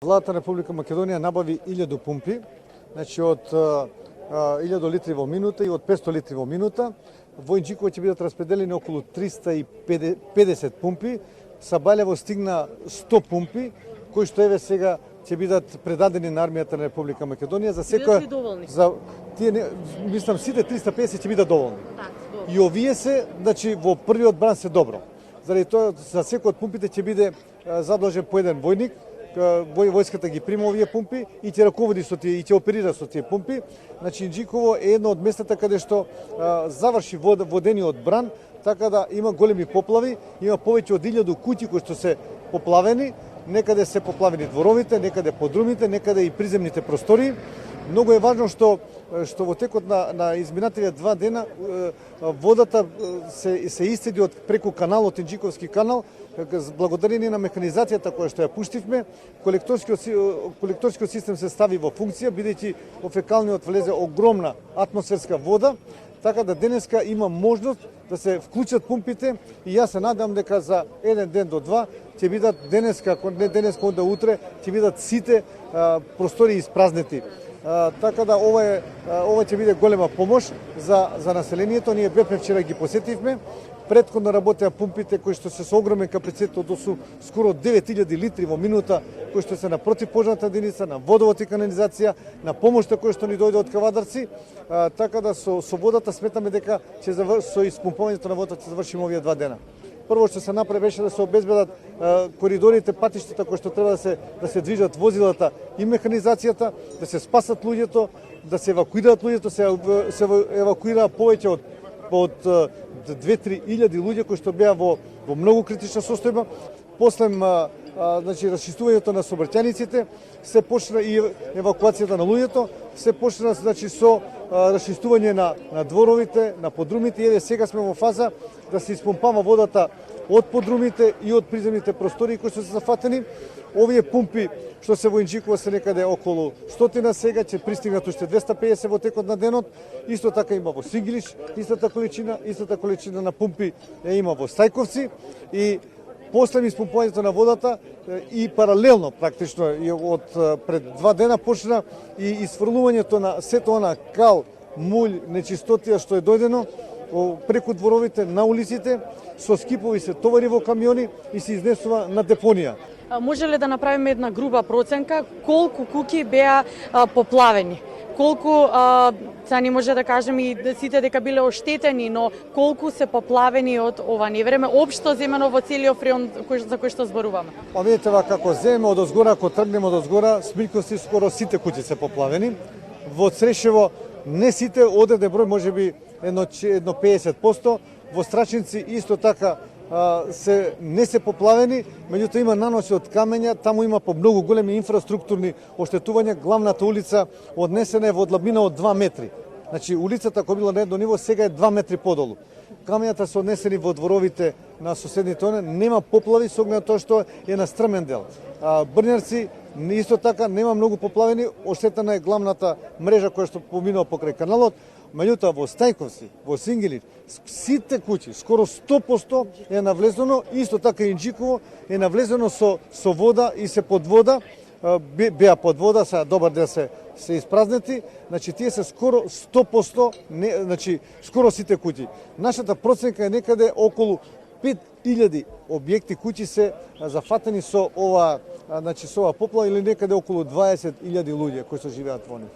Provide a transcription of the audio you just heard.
Владата на Република Македонија набави 1000 пумпи, значи од 1000 литри во минута и од 500 литри во минута. Во Инџиково ќе бидат распределени околу 350 пумпи. Сабаљево стигна 100 пумпи, кои што еве сега ќе бидат предадени на армијата на Република Македонија за секоја за тие мислам сите 350 ќе бидат доволни. И овие се, значи во првиот бран се добро. Заради тоа за секој од пумпите ќе биде задолжен по еден војник. Војската ги прима овие пумпи и ќе раководи со тие и ќе оперира со тие пумпи. Значи Инџиково е едно од местата каде што заврши водениот бран, така да има големи поплави, има повеќе од 1000 куќи кои што се поплавени, некаде се поплавени дворовите, некаде подрумите, некаде и приземните простори. Многу е важно што во текот на изминативите 2 дена водата се истеди од преку каналот Инџиковски канал, благодарение на механизацијата која што ја пуштивме, колекторскиот систем се стави во функција, бидејќи во фекалниот влезе огромна атмосферска вода, така да денеска има можност да се вклучат пумпите и јас се надам дека за еден ден до два ќе бидат денеска, ако не денеска, онда утре, ќе бидат сите простори испразнети. Така да ова ќе биде голема помош за населението. Ние бевме вчера ги посетивме. Претходно работеа пумпите кои што се со огромен капацитет од скоро 9000 литри во минута, кои што се на противпожарната единица, на водовод и канализација, на помошта која што ни дојде од Кавадарци. Така да со водата сметаме дека со испумпувањето на водата ќе завршиме овие 2 дена. Прво што се направи беше да се обезбедат коридорите, патиштата кои што треба да се движат возилата и механизацијата, да се спасат луѓето, да се евакуираат луѓето, се евакуираа повеќе од 2-3 илјади луѓе кои што беа во многу критична состојба. После значи расчистувањето на сообраќајниците се почна и евакуацијата на луѓето, се почна значи со расчистување на дворовите, на подрумите. Еве сега сме во фаза да се испумпава водата од подрумите и од приземните простори кои се зафатени. Овие пумпи што се во Инџиково се некаде околу 100 сега, ќе пристигнат уште 250 во текот на денот. Исто така има во Сингилиш, истата количина на пумпи има во Стајковци и после испумпувањето на водата и паралелно практично и од пред 2 дена почна и исфрлувањето на сето она кал, мулј, нечистотија што е дојдено преку дворовите на улиците, со скипови се товари во камиони и се изнесува на депонија. Може ли да направиме една груба проценка колку куќи беа поплавени? Колку, сега не може да кажеме и сите дека биле оштетени, но колку се поплавени од ова невреме, општо земено во целиот район за кој што зборуваме? Па видите како земе од озгора, ако тргнеме од озгора, Смилковци скоро сите куќи се поплавени. Во Црешево не сите, одреден број, можеби едно 50%, во Страчинци исто така не се поплавени, меѓутоа има наноси од камења, таму има по многу големи инфраструктурни оштетувања, главната улица однесена е во длабина од 2 метри. Значи улицата која била на едно ниво сега е 2 метри подолу. Камењата се однесени во дворовите на соседните одне, нема поплави со оглед на тоа што е на стрмен дел. Брњарци исто така нема многу поплавени, оштетена е главната мрежа која што поминува покрај каналот. Меѓутоа во Стајковци, во Сингилиш, сите куќи, скоро 100% е навлезено, исто така и Инџиково е навлезено со вода и се под вода, беа под вода, сега добар дел се испразнети, значи тие се скоро 100%, значи скоро сите куќи. Нашата проценка е некаде околу 5000 објекти куќи се зафатени со ова, значи со ова поплава или некаде околу 20.000 луѓе кои се живеат во нив.